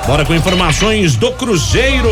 Bora com informações do Cruzeiro.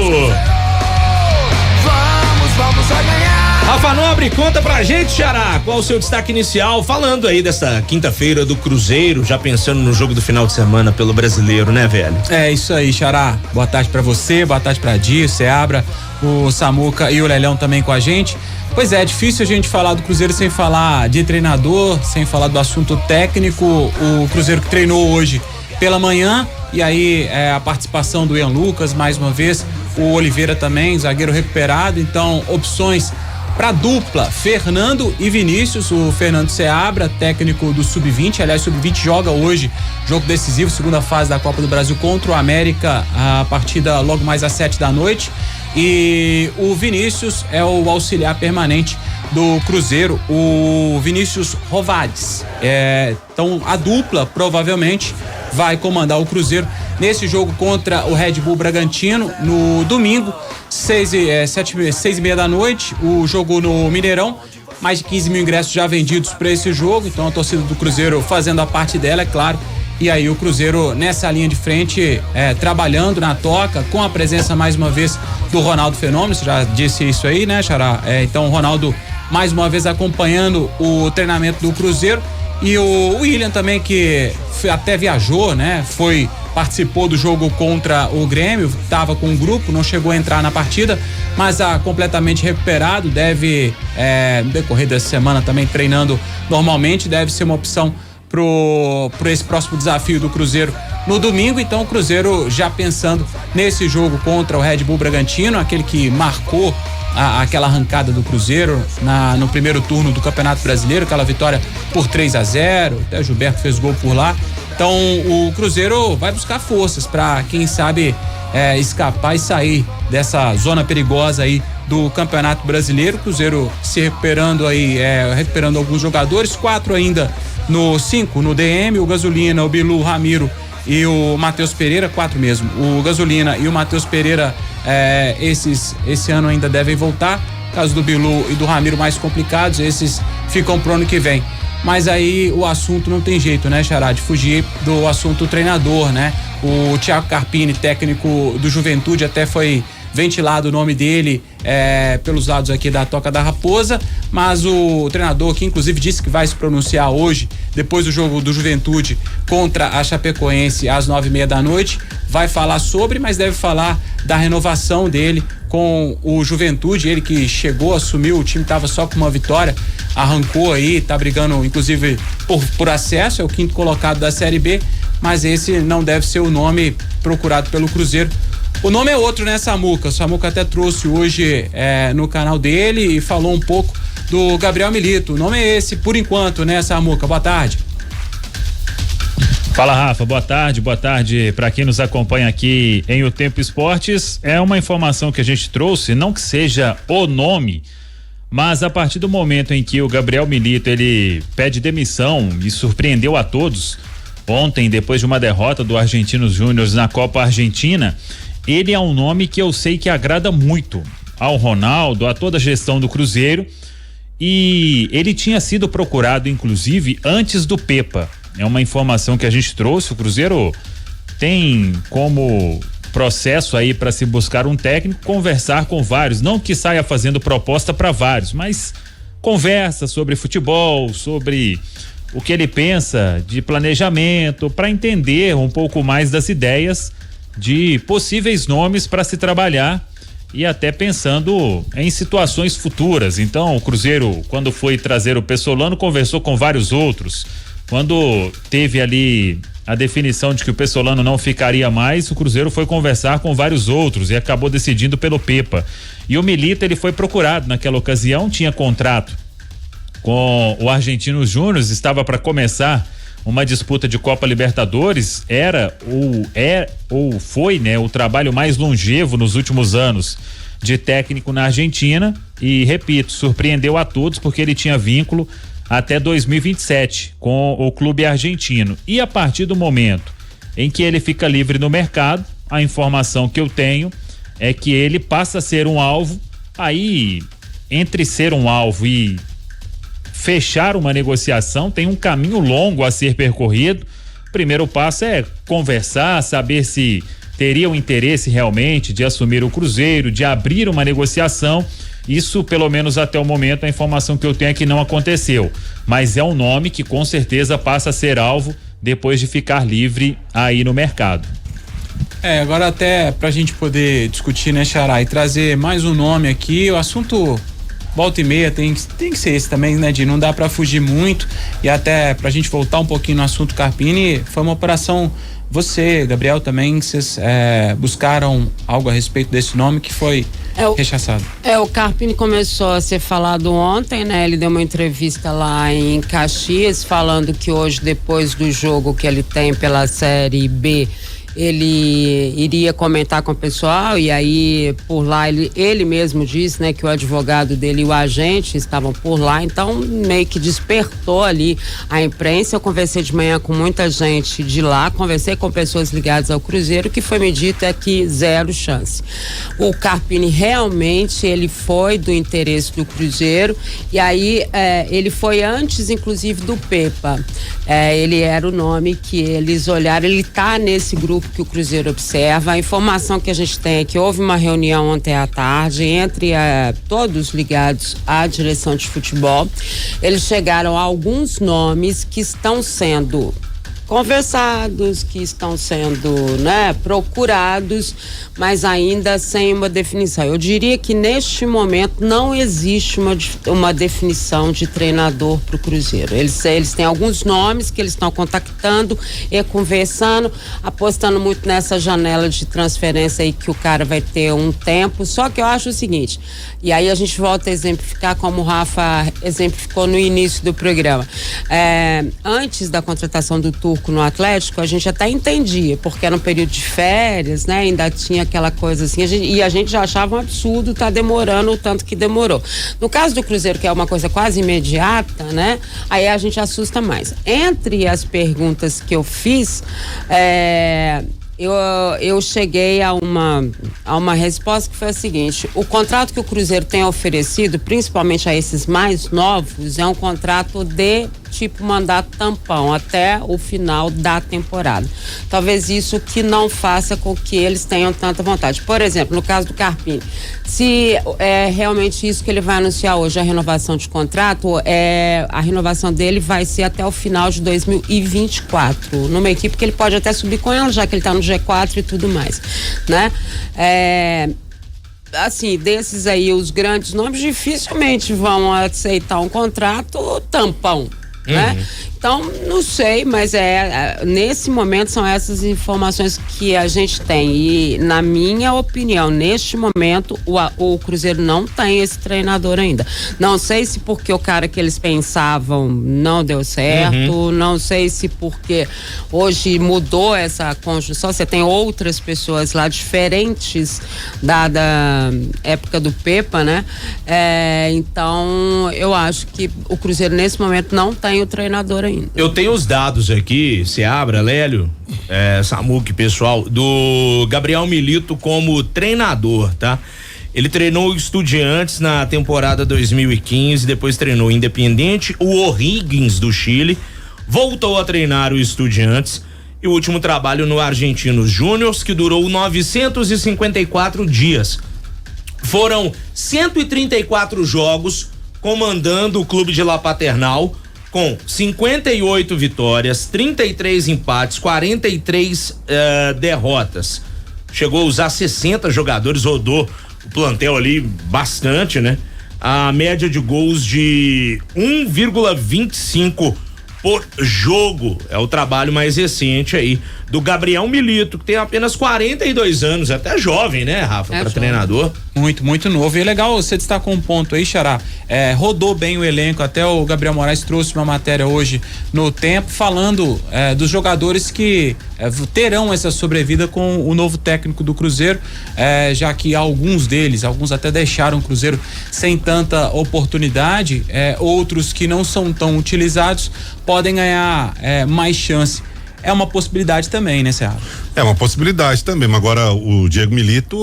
Vamos ganhar. Rafa Nobre, conta pra gente, Xará, qual o seu destaque inicial, falando aí dessa quinta-feira do Cruzeiro, já pensando no jogo do final de semana pelo Brasileiro, né, velho? É isso aí, Xará. Boa tarde pra você, boa tarde pra Di, Seabra, o Samuca e o Lelão também com a gente. Pois é difícil a gente falar do Cruzeiro sem falar de treinador, sem falar do assunto técnico. O Cruzeiro que treinou hoje pela manhã, e aí a participação do Ian Lucas, mais uma vez, o Oliveira também, zagueiro recuperado, então opções para dupla, Fernando e Vinícius. O Fernando Seabra, técnico do Sub-20, aliás, Sub-20 joga hoje, jogo decisivo, segunda fase da Copa do Brasil contra o América, a partida logo mais às 7 da noite. E o Vinícius é o auxiliar permanente do Cruzeiro, o Vinícius Rovades. Então a dupla provavelmente vai comandar o Cruzeiro nesse jogo contra o Red Bull Bragantino no domingo, 6:30 da noite, o jogo no Mineirão. Mais de 15 mil ingressos já vendidos para esse jogo, então a torcida do Cruzeiro fazendo a parte dela, é claro. E aí o Cruzeiro nessa linha de frente, trabalhando na toca, com a presença mais uma vez do Ronaldo Fenômeno. Você já disse isso aí, né, Xará? Então o Ronaldo mais uma vez acompanhando o treinamento do Cruzeiro. E o William também, que até viajou, né? Participou do jogo contra o Grêmio, estava com o grupo, não chegou a entrar na partida, mas completamente recuperado, deve, no decorrer dessa semana também treinando normalmente, deve ser uma opção pro esse próximo desafio do Cruzeiro no domingo. Então o Cruzeiro já pensando nesse jogo contra o Red Bull Bragantino, aquele que marcou aquela arrancada do Cruzeiro no primeiro turno do Campeonato Brasileiro, aquela vitória por 3-0, até o Gilberto fez gol por lá. Então o Cruzeiro vai buscar forças para, quem sabe, escapar e sair dessa zona perigosa aí do Campeonato Brasileiro. O Cruzeiro se recuperando aí, recuperando alguns jogadores, 4 ainda no 5 no DM, o Gasolina, o Bilu, o Ramiro e o Matheus Pereira, 4 mesmo. O Gasolina e o Matheus Pereira, esse ano ainda devem voltar. Caso do Bilu e do Ramiro mais complicados, esses ficam pro ano que vem. Mas aí o assunto não tem jeito, né, Xará, de fugir do assunto treinador, né? O Thiago Carpini, técnico do Juventude, até foi ventilado o nome dele pelos lados aqui da Toca da Raposa, mas o treinador, que inclusive disse que vai se pronunciar hoje, depois do jogo do Juventude contra a Chapecoense às 9:30 da noite, vai falar sobre, mas deve falar da renovação dele com o Juventude. Ele que chegou, assumiu, o time estava só com uma vitória, arrancou aí, tá brigando inclusive por acesso, é o 5º colocado da Série B, mas esse não deve ser o nome procurado pelo Cruzeiro. O nome é outro, né, Samuca? O Samuca até trouxe hoje no canal dele e falou um pouco do Gabriel Milito. O nome é esse por enquanto, né, Samuca? Boa tarde. Fala, Rafa, boa tarde para quem nos acompanha aqui em O Tempo Esportes. É uma informação que a gente trouxe, não que seja o nome, mas a partir do momento em que o Gabriel Milito ele pede demissão e surpreendeu a todos ontem, depois de uma derrota do Argentinos Júnior na Copa Argentina, ele é um nome que eu sei que agrada muito ao Ronaldo, a toda a gestão do Cruzeiro, e ele tinha sido procurado inclusive antes do Pepa. É uma informação que a gente trouxe. O Cruzeiro tem como processo aí para se buscar um técnico, conversar com vários, não que saia fazendo proposta para vários, mas conversa sobre futebol, sobre o que ele pensa de planejamento, para entender um pouco mais das ideias de possíveis nomes para se trabalhar e até pensando em situações futuras. Então o Cruzeiro, quando foi trazer o Pessolano, conversou com vários outros. Quando teve ali a definição de que o Pessolano não ficaria mais, o Cruzeiro foi conversar com vários outros e acabou decidindo pelo Pepa. E o Milito, ele foi procurado naquela ocasião, tinha contrato com o Argentinos Júnior, estava para começar uma disputa de Copa Libertadores, foi, né, o trabalho mais longevo nos últimos anos de técnico na Argentina, e repito, surpreendeu a todos porque ele tinha vínculo até 2027 com o clube argentino. E a partir do momento em que ele fica livre no mercado, a informação que eu tenho é que ele passa a ser um alvo. Aí, entre ser um alvo e fechar uma negociação, tem um caminho longo a ser percorrido. O primeiro passo é conversar, saber se teriam interesse realmente de assumir o Cruzeiro, de abrir uma negociação. Isso, pelo menos até o momento, a informação que eu tenho é que não aconteceu. Mas é um nome que com certeza passa a ser alvo depois de ficar livre aí no mercado. Agora até pra gente poder discutir, né, Xará, e trazer mais um nome aqui, o assunto volta e meia tem que ser esse também, né, não dá pra fugir muito, e até pra gente voltar um pouquinho no assunto Carpini, foi uma operação, você, Gabriel, também, vocês buscaram algo a respeito desse nome que foi rechaçado. O Carpini começou a ser falado ontem, né? Ele deu uma entrevista lá em Caxias falando que hoje, depois do jogo que ele tem pela Série B, ele iria comentar com o pessoal, e aí por lá ele mesmo disse, né, que o advogado dele e o agente estavam por lá, então meio que despertou ali a imprensa. Eu conversei de manhã com muita gente de lá, conversei com pessoas ligadas ao Cruzeiro, o que foi me dito é que zero chance. O Carpini realmente ele foi do interesse do Cruzeiro, e aí ele foi antes inclusive do Pepa, ele era o nome que eles olharam, ele tá nesse grupo que o Cruzeiro observa. A informação que a gente tem é que houve uma reunião ontem à tarde entre todos ligados à direção de futebol. Eles chegaram a alguns nomes que estão sendo conversados, que estão sendo, né, procurados, mas ainda sem uma definição. Eu diria que neste momento não existe uma definição de treinador para o Cruzeiro. Eles têm alguns nomes que eles estão contactando e conversando, apostando muito nessa janela de transferência aí que o cara vai ter um tempo. Só que eu acho o seguinte, e aí a gente volta a exemplificar como o Rafa exemplificou no início do programa. Antes da contratação do Turco no Atlético, a gente até entendia, porque era um período de férias, né? Ainda tinha aquela coisa assim, e a gente já achava um absurdo tá demorando o tanto que demorou. No caso do Cruzeiro, que é uma coisa quase imediata, né? Aí a gente assusta mais. Entre as perguntas que eu fiz, eu cheguei a uma resposta que foi a seguinte: o contrato que o Cruzeiro tem oferecido, principalmente a esses mais novos, é um contrato de tipo mandato tampão até o final da temporada. Talvez isso que não faça com que eles tenham tanta vontade. Por exemplo, no caso do Carpini, se é realmente isso que ele vai anunciar hoje, a renovação de contrato, a renovação dele vai ser até o final de 2024, numa equipe que ele pode até subir com ela, já que ele está no G4 e tudo mais, né? Assim, desses aí, os grandes nomes dificilmente vão aceitar um contrato tampão, né? Então, não sei, mas nesse momento são essas informações que a gente tem, e na minha opinião, neste momento o Cruzeiro não tem esse treinador ainda. Não sei se porque o cara que eles pensavam não deu certo, não sei se porque hoje mudou essa conjunção, você tem outras pessoas lá diferentes da época do Pepa, né? Então, eu acho que o Cruzeiro nesse momento não tem o treinador ainda. Eu tenho os dados aqui, Seabra, Lélio, Samuque, pessoal, do Gabriel Milito como treinador, tá? Ele treinou o Estudiantes na temporada 2015, depois treinou o Independiente, o O'Higgins do Chile, voltou a treinar o Estudiantes e o último trabalho no Argentinos Júniors, que durou 954 dias. Foram 134 jogos comandando o clube de La Paternal, com 58 vitórias, 33 empates, 43 derrotas. Chegou a usar 60 jogadores, rodou o plantel ali bastante, né? A média de gols de 1,25 por jogo. É o trabalho mais recente aí do Gabriel Milito, que tem apenas 42 anos, até jovem, né, Rafa, para treinador. Muito, muito novo. E é legal, você destacou um ponto aí, Xará. Rodou bem o elenco, até o Gabriel Moraes trouxe uma matéria hoje no Tempo, falando dos jogadores que terão essa sobrevida com o novo técnico do Cruzeiro, já que alguns até deixaram o Cruzeiro sem tanta oportunidade, outros que não são tão utilizados podem ganhar mais chance. É uma possibilidade também, né, Seara? É uma possibilidade também, mas agora o Diego Milito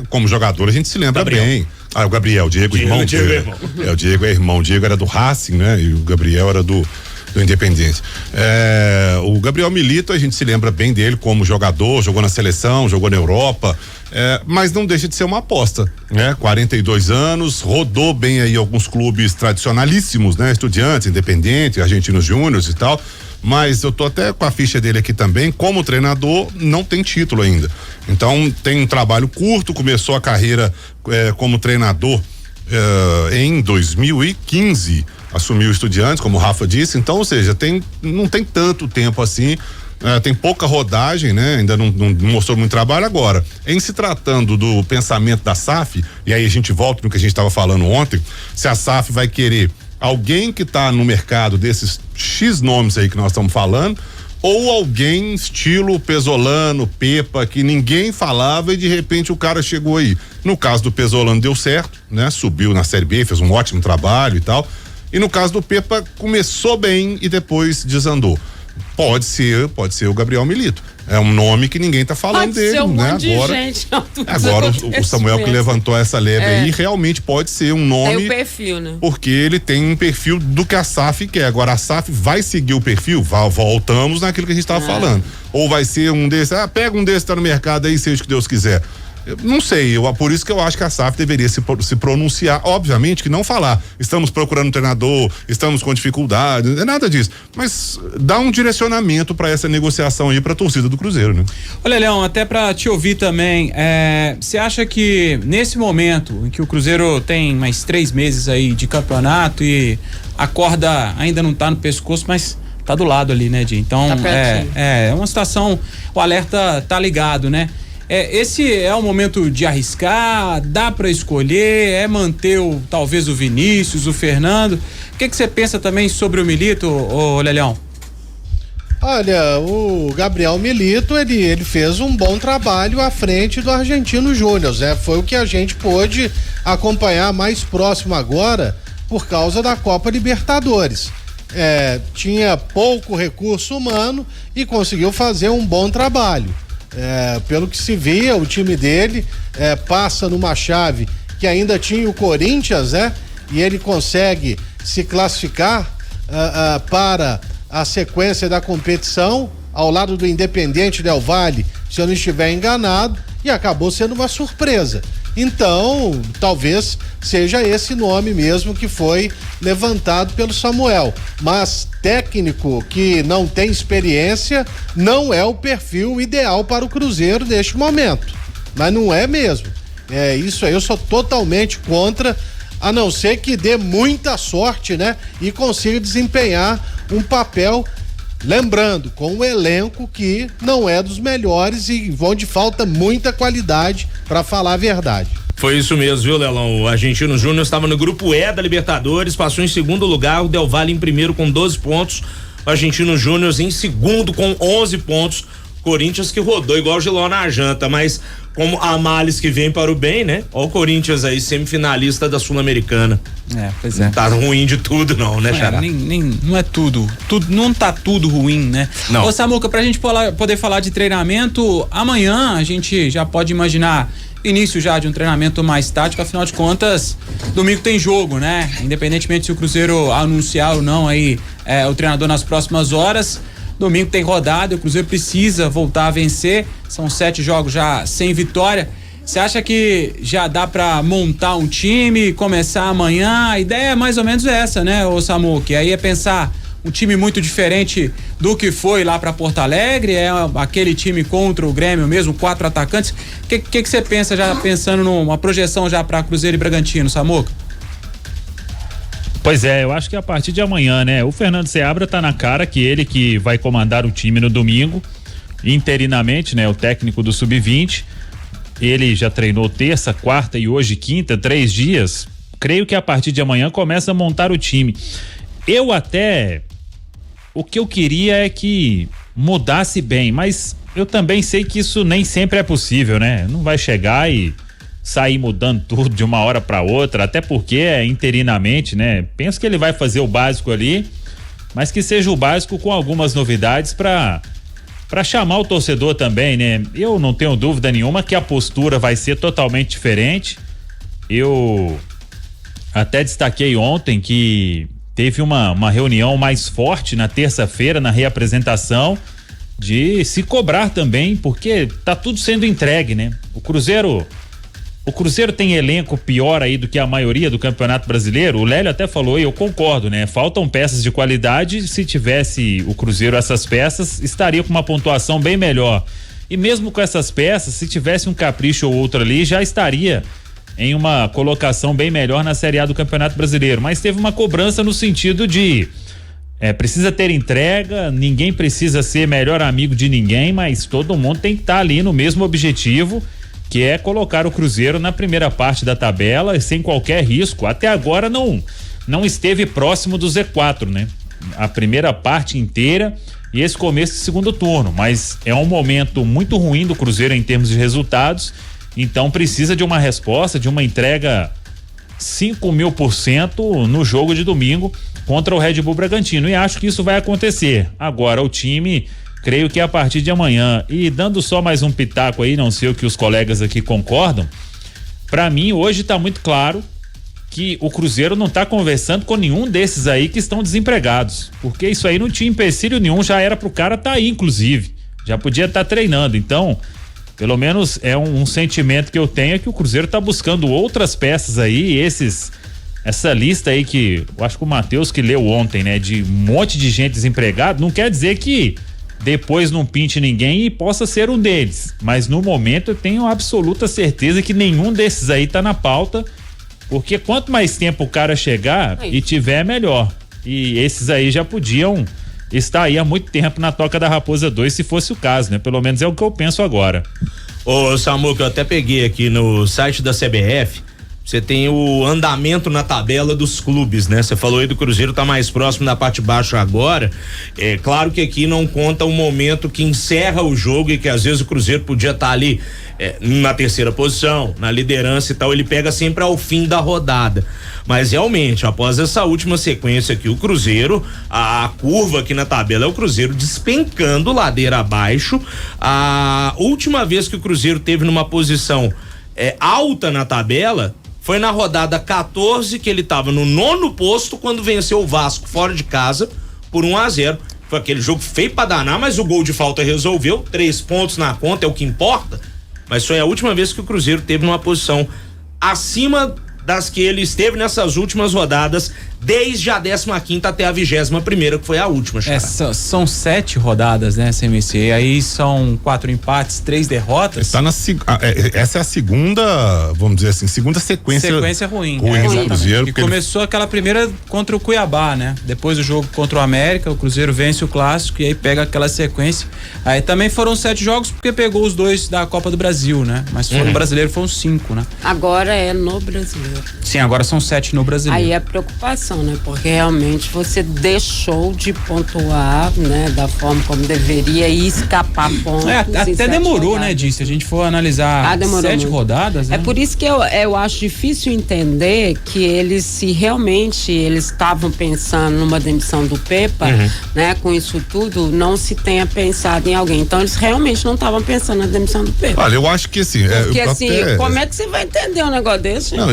como jogador, a gente se lembra bem. O Diego, irmão. O Diego é irmão. O Diego era do Racing, né? E o Gabriel era do do Independiente. O Gabriel Milito, a gente se lembra bem dele como jogador, jogou na seleção, jogou na Europa, mas não deixa de ser uma aposta, né? 42 anos, rodou bem aí alguns clubes tradicionalíssimos, né? Estudiantes, Independiente, Argentinos Júniors e tal, mas eu tô até com a ficha dele aqui também, como treinador, não tem título ainda. Então tem um trabalho curto, começou a carreira como treinador em 2015, assumiu Estudiantes, como o Rafa disse, então, ou seja, não tem tanto tempo assim, tem pouca rodagem, né? Ainda não mostrou muito trabalho. Agora, em se tratando do pensamento da SAF, e aí a gente volta no que a gente estava falando ontem, se a SAF vai querer alguém que está no mercado desses X nomes aí que nós estamos falando, ou alguém estilo Pesolano, Pepa, que ninguém falava e de repente o cara chegou aí. No caso do Pesolano deu certo, né? Subiu na Série B, fez um ótimo trabalho e tal. E no caso do Pepa começou bem e depois desandou. Pode ser o Gabriel Milito. É um nome que ninguém tá falando dele, ser um né? monte de gente, agora o Samuel que levantou essa leve aí, realmente pode ser um nome. Tem o perfil, né? Porque ele tem um perfil do que a SAF quer. Agora a SAF vai seguir o perfil? Voltamos naquilo que a gente tava falando. Ou vai ser um desses, pega um desses que tá no mercado aí, seja o que Deus quiser. Eu não sei, por isso que eu acho que a SAF deveria se pronunciar, obviamente que não falar, estamos procurando um treinador, estamos com dificuldade, não é nada disso, mas dá um direcionamento para essa negociação aí para a torcida do Cruzeiro, né? Olha, Leão, até para te ouvir também, você acha que nesse momento em que o Cruzeiro tem mais 3 meses aí de campeonato e a corda ainda não tá no pescoço, mas tá do lado ali, né, Di? Então, tá é uma situação, o alerta tá ligado, né? Esse é o momento de arriscar, dá para escolher, manter talvez o Vinícius, o Fernando. O que você pensa também sobre o Milito, ô Lelhão? Olha, o Gabriel Milito, ele fez um bom trabalho à frente do Argentinos Júniors, foi o que a gente pôde acompanhar mais próximo agora por causa da Copa Libertadores. Tinha pouco recurso humano e conseguiu fazer um bom trabalho. Pelo que se via, o time dele passa numa chave que ainda tinha o Corinthians, e ele consegue se classificar para a sequência da competição ao lado do Independiente Del Valle, se eu não estiver enganado, e acabou sendo uma surpresa. Então, talvez seja esse nome mesmo que foi levantado pelo Samuel, mas técnico que não tem experiência não é o perfil ideal para o Cruzeiro neste momento, mas não é mesmo. Isso aí eu sou totalmente contra, a não ser que dê muita sorte, né? E consiga desempenhar um papel, lembrando, com um elenco que não é dos melhores e onde falta muita qualidade, para falar a verdade. Foi isso mesmo, viu, Lelão? O Argentino Júnior estava no grupo E da Libertadores, passou em segundo lugar, o Del Valle em primeiro com 12 pontos, o Argentino Júnior em segundo com 11 pontos, Corinthians que rodou igual o Giló na janta, mas como a males que vem para o bem, né? Ó o Corinthians aí, semifinalista da Sul-Americana. Pois é. Não tá ruim de tudo não, né, Xará? Não é tudo, não tá tudo ruim, né? Não. Ô Samuca, pra gente poder falar de treinamento, amanhã a gente já pode imaginar início já de um treinamento mais tático, afinal de contas, domingo tem jogo, né? Independentemente se o Cruzeiro anunciar ou não aí o treinador nas próximas horas, domingo tem rodada, o Cruzeiro precisa voltar a vencer, são 7 jogos já sem vitória. Você acha que já dá pra montar um time, começar amanhã? A ideia é mais ou menos essa, né, ô Samu? Que aí é pensar um time muito diferente do que foi lá pra Porto Alegre, aquele time contra o Grêmio mesmo, 4 atacantes. O que você pensa já pensando numa projeção já pra Cruzeiro e Bragantino, Samuca? Pois eu acho que a partir de amanhã, né? O Fernando Seabra tá na cara que ele que vai comandar o time no domingo, interinamente, né? O técnico do Sub-20. Ele já treinou terça, quarta e hoje quinta, 3 dias. Creio que a partir de amanhã começa a montar o time. O que eu queria é que mudasse bem, mas eu também sei que isso nem sempre é possível, né? Não vai chegar e sair mudando tudo de uma hora para outra, até porque é interinamente, né? Penso que ele vai fazer o básico ali, mas que seja o básico com algumas novidades para chamar o torcedor também, né? Eu não tenho dúvida nenhuma que a postura vai ser totalmente diferente. Eu até destaquei ontem que teve uma reunião mais forte na terça-feira, na reapresentação, de se cobrar também, porque tá tudo sendo entregue, né? O Cruzeiro tem elenco pior aí do que a maioria do Campeonato Brasileiro. O Lélio até falou, e eu concordo, né? Faltam peças de qualidade. Se tivesse o Cruzeiro essas peças, estaria com uma pontuação bem melhor. E mesmo com essas peças, se tivesse um capricho ou outro ali, já estaria em uma colocação bem melhor na Série A do Campeonato Brasileiro. Mas teve uma cobrança no sentido de precisa ter entrega, ninguém precisa ser melhor amigo de ninguém, mas todo mundo tem que estar ali no mesmo objetivo, que é colocar o Cruzeiro na primeira parte da tabela sem qualquer risco. Até agora não esteve próximo do Z4, né? A primeira parte inteira e esse começo de segundo turno, mas é um momento muito ruim do Cruzeiro em termos de resultados, então precisa de uma resposta, de uma entrega 5.000% no jogo de domingo contra o Red Bull Bragantino, e acho que isso vai acontecer. Agora o time, creio que a partir de amanhã, e dando só mais um pitaco aí, não sei o que os colegas aqui concordam, pra mim hoje tá muito claro que o Cruzeiro não tá conversando com nenhum desses aí que estão desempregados, porque isso aí não tinha empecilho nenhum, já era pro cara tá aí, inclusive, já podia estar treinando. Então, pelo menos é um sentimento que eu tenho, é que o Cruzeiro tá buscando outras peças aí, essa lista aí que eu acho que o Matheus que leu ontem, né, de um monte de gente desempregada, não quer dizer que depois não pinte ninguém e possa ser um deles, mas no momento eu tenho absoluta certeza que nenhum desses aí tá na pauta, porque quanto mais tempo o cara chegar e tiver, melhor. E esses aí já podiam estar aí há muito tempo na Toca da Raposa 2, se fosse o caso, né? Pelo menos é o que eu penso agora. Ô, Samuca, eu até peguei aqui no site da CBF, você tem o andamento na tabela dos clubes, né? Você falou aí do Cruzeiro tá mais próximo da parte de baixo agora. É claro que aqui não conta o momento que encerra o jogo e que às vezes o Cruzeiro podia estar ali na terceira posição, na liderança e tal, ele pega sempre ao fim da rodada. Mas realmente, após essa última sequência aqui, o Cruzeiro, a curva aqui na tabela é o Cruzeiro despencando ladeira abaixo. A última vez que o Cruzeiro teve numa posição alta na tabela foi na rodada 14, que ele estava no 9º posto quando venceu o Vasco fora de casa por 1-0. Foi aquele jogo feio pra danar, mas o gol de falta resolveu, 3 pontos na conta, é o que importa. Mas foi a última vez que o Cruzeiro teve numa posição acima das que ele esteve nessas últimas rodadas, desde a 15ª até a 21ª, que foi a última. São 7 rodadas, né, CMC? Aí são 4 empates, 3 derrotas. Essa é a segunda, vamos dizer assim, segunda sequência ruim do Cruzeiro. Que começou aquela primeira contra o Cuiabá, né? Depois do jogo contra o América, o Cruzeiro vence o clássico e aí pega aquela sequência. Aí também foram 7 jogos porque pegou os 2 da Copa do Brasil, né? Mas no brasileiro foram 5, né? Agora é no brasileiro. Sim, agora são 7 no brasileiro. Aí é preocupação, né? Porque realmente você deixou de pontuar, né? Da forma como deveria e escapar pontos. Até demorou, rodadas, né, Di? Se a gente for analisar 7 rodadas, né? É por isso que eu acho difícil entender que eles, se realmente eles estavam pensando numa demissão do Pepa, né? Com isso tudo, não se tenha pensado em alguém. Então eles realmente não estavam pensando na demissão do Pepa. Olha, eu acho que assim... Porque como é que você vai entender um negócio desse? Não,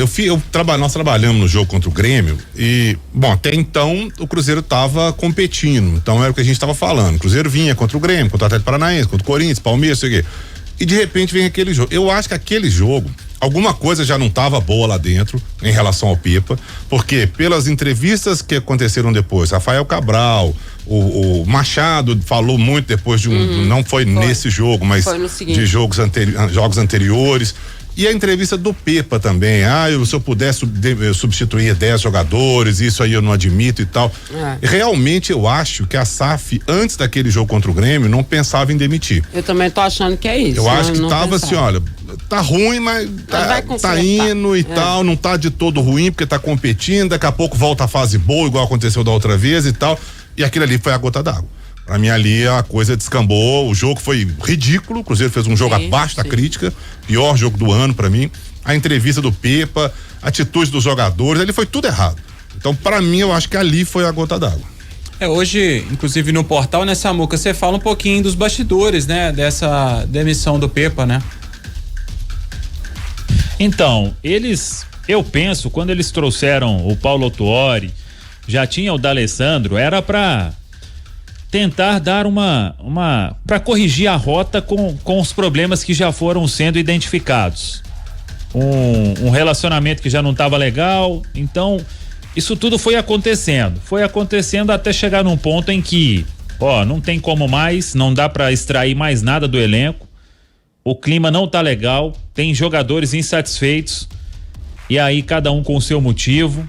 nós trabalhamos no jogo contra o Grêmio e, bom, até então o Cruzeiro estava competindo, então era o que a gente estava falando. O Cruzeiro vinha contra o Grêmio, contra o Atlético Paranaense, contra o Corinthians, Palmeiras, sei o quê. E de repente vem aquele jogo. Eu acho que aquele jogo, alguma coisa já não estava boa lá dentro em relação ao Pepa, porque pelas entrevistas que aconteceram depois, Rafael Cabral, o Machado falou muito depois de não foi nesse jogo, mas de jogos anteriores. E a entrevista do Pepa também, se eu pudesse substituir 10 jogadores, isso aí eu não admito e tal. Realmente eu acho que a SAF, antes daquele jogo contra o Grêmio, não pensava em demitir. Eu também tô achando que é isso. Eu acho que tava assim, olha, tá ruim, mas tá indo e tal, não tá de todo ruim, porque tá competindo, daqui a pouco volta a fase boa, igual aconteceu da outra vez e tal, e aquilo ali foi a gota d'água. Pra mim ali a coisa descambou, o jogo foi ridículo, o Cruzeiro fez um jogo abaixo da crítica, pior jogo do ano pra mim, a entrevista do Pepa, a atitude dos jogadores, ali foi tudo errado. Então pra mim eu acho que ali foi a gota d'água. Hoje, inclusive no portal, né, Samuca, você fala um pouquinho dos bastidores, né, dessa demissão do Pepa, né? Então, eu penso, quando eles trouxeram o Paulo Autuori, já tinha o D'Alessandro, era para tentar dar para corrigir a rota com os problemas que já foram sendo identificados. Um relacionamento que já não estava legal, então isso tudo foi acontecendo até chegar num ponto em que, não tem como mais, não dá para extrair mais nada do elenco, o clima não tá legal, tem jogadores insatisfeitos, e aí cada um com o seu motivo,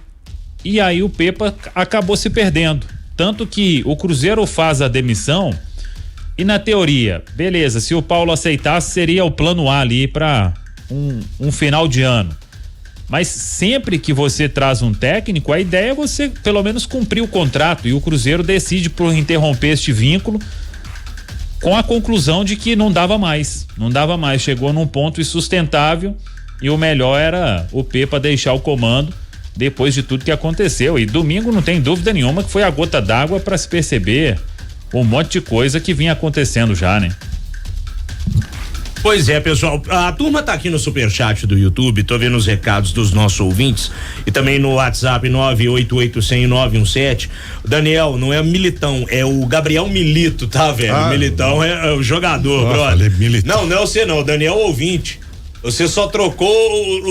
e aí o Pepa acabou se perdendo, tanto que o Cruzeiro faz a demissão e na teoria, beleza, se o Paulo aceitasse seria o plano A ali para um final de ano, mas sempre que você traz um técnico, a ideia é você pelo menos cumprir o contrato, e o Cruzeiro decide por interromper este vínculo com a conclusão de que não dava mais, chegou num ponto insustentável e o melhor era o Pepa deixar o comando depois de tudo que aconteceu. E domingo não tem dúvida nenhuma que foi a gota d'água para se perceber um monte de coisa que vinha acontecendo já, né? Pois é, pessoal, a turma tá aqui no superchat do YouTube, tô vendo os recados dos nossos ouvintes e também no WhatsApp 988-100-917. Daniel, não é Militão, é o Gabriel Milito, tá, velho? Militão é o jogador, brother. Não é você não, Daniel ouvinte. Você só trocou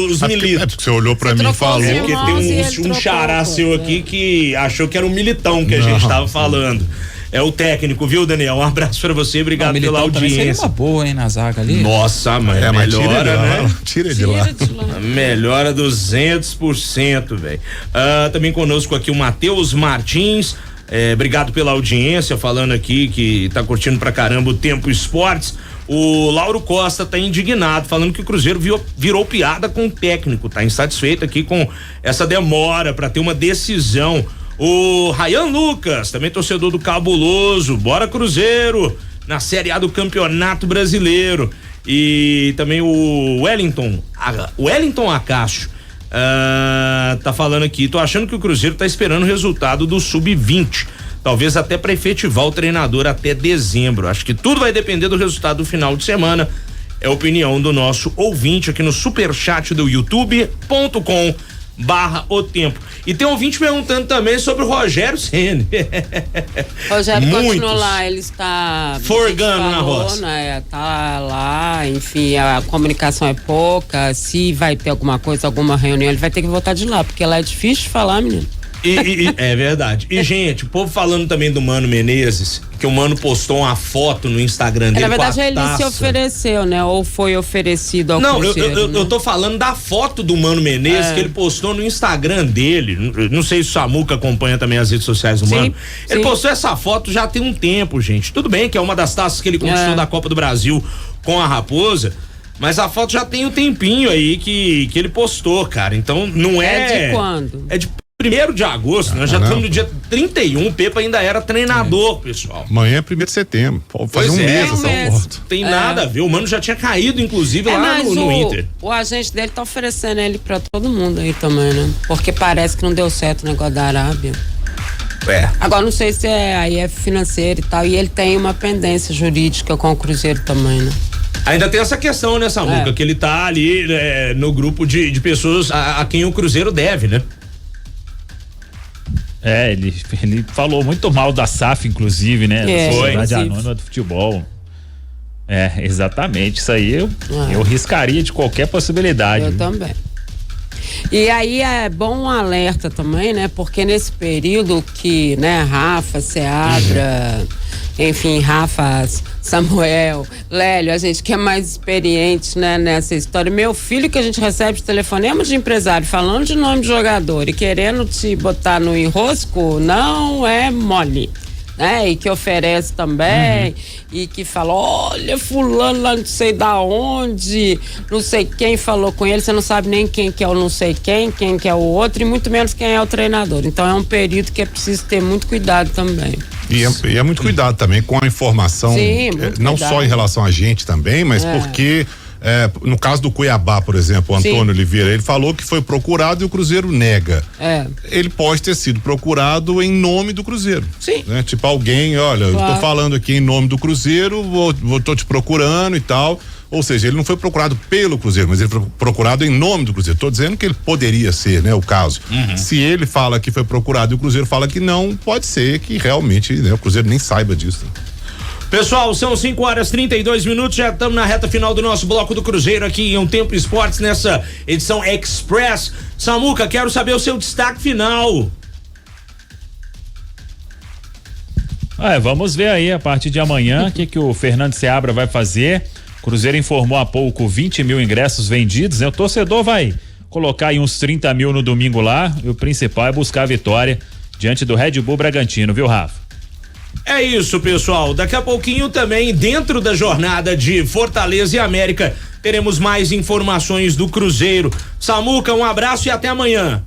os Militos. É porque você olhou pra mim e falou. É porque tem um xará seu aqui que achou que era o Militão que a gente tava falando. É o técnico, viu, Daniel? Um abraço pra você, obrigado pela audiência. Seria uma boa, hein, na zaga ali. Nossa, mas melhora, né? Tira de lá. Melhora 200%, velho. Também conosco aqui o Matheus Martins, obrigado pela audiência, falando aqui que tá curtindo pra caramba o Tempo Esportes. O Lauro Costa tá indignado, falando que o Cruzeiro virou piada com o técnico, tá insatisfeito aqui com essa demora pra ter uma decisão. O Rayan Lucas, também torcedor do Cabuloso, bora Cruzeiro, na Série A do Campeonato Brasileiro. E também o Wellington Acacho, tá falando aqui, tô achando que o Cruzeiro tá esperando o resultado do Sub-20, talvez até para efetivar o treinador até dezembro. Acho que tudo vai depender do resultado do final de semana. É a opinião do nosso ouvinte aqui no superchat do youtube.com/o tempo. E tem um ouvinte perguntando também sobre o Rogério Ceni. Rogério continua lá, ele está forgando na roça. Né, tá lá, enfim, a comunicação é pouca, se vai ter alguma coisa, alguma reunião, ele vai ter que voltar de lá, porque lá é difícil de falar, menino. É verdade. E, gente, o povo falando também do Mano Menezes, que o Mano postou uma foto no Instagram dele. Na verdade, ele se ofereceu, né? Ou foi oferecido ao Cruzeiro. Eu tô falando da foto do Mano Menezes que ele postou no Instagram dele. Não sei se o Samuca acompanha também as redes sociais do Mano. Ele postou essa foto já tem um tempo, gente. Tudo bem que é uma das taças que ele conquistou da Copa do Brasil com a Raposa, mas a foto já tem um tempinho aí que ele postou, cara. Então não é. É de quando? É de 1º de agosto, nós já estamos no dia 31, o Pepa ainda era treinador, pessoal. Amanhã é 1º de setembro. Faz um mês essa foto. Tem nada a ver, o Mano já tinha caído, inclusive, lá no Inter. O agente dele tá oferecendo ele pra todo mundo aí também, né? Porque parece que não deu certo o negócio da Arábia. Agora não sei se aí é financeiro e tal, e ele tem uma pendência jurídica com o Cruzeiro também, né? Ainda tem essa questão, né, Samuca, que ele tá ali no grupo de pessoas a quem o Cruzeiro deve, né? Ele falou muito mal da SAF, inclusive, né? Da Sociedade Anônima do Futebol. Exatamente. Isso aí eu riscaria de qualquer possibilidade. Eu também. E aí é bom um alerta também, né? Porque nesse período que, né, Rafa, Seabra, enfim, Rafa, Samuel, Lélio, a gente que é mais experiente, né, nessa história. Meu filho, que a gente recebe telefonemas de empresário falando de nome de jogador e querendo te botar no enrosco, não é mole. Né? E que oferece também, e que fala, olha, fulano lá não sei da onde, não sei quem falou com ele, você não sabe nem quem que é o não sei quem que é o outro, e muito menos quem é o treinador. Então é um período que é preciso ter muito cuidado também. E é muito cuidado também com a informação, sim, não só em relação a gente também, mas porque No caso do Cuiabá, por exemplo, o Antônio Oliveira, ele falou que foi procurado e o Cruzeiro nega. Ele pode ter sido procurado em nome do Cruzeiro. Sim. Né? Tipo alguém, olha, eu tô falando aqui em nome do Cruzeiro, tô te procurando e tal. Ou seja, ele não foi procurado pelo Cruzeiro, mas ele foi procurado em nome do Cruzeiro. Tô dizendo que ele poderia ser, né, o caso. Se ele fala que foi procurado e o Cruzeiro fala que não, pode ser que realmente, né, o Cruzeiro nem saiba disso. Pessoal, são 5h32, já estamos na reta final do nosso bloco do Cruzeiro aqui em Um Tempo Esportes, nessa edição Express. Samuca, quero saber o seu destaque final. Vamos ver aí a partir de amanhã o que o Fernando Seabra vai fazer. O Cruzeiro informou há pouco 20 mil ingressos vendidos, né? O torcedor vai colocar aí uns 30 mil no domingo lá, e o principal é buscar a vitória diante do Red Bull Bragantino, viu, Rafa? É isso, pessoal. Daqui a pouquinho também, dentro da jornada de Fortaleza e América, teremos mais informações do Cruzeiro. Samuca, um abraço e até amanhã.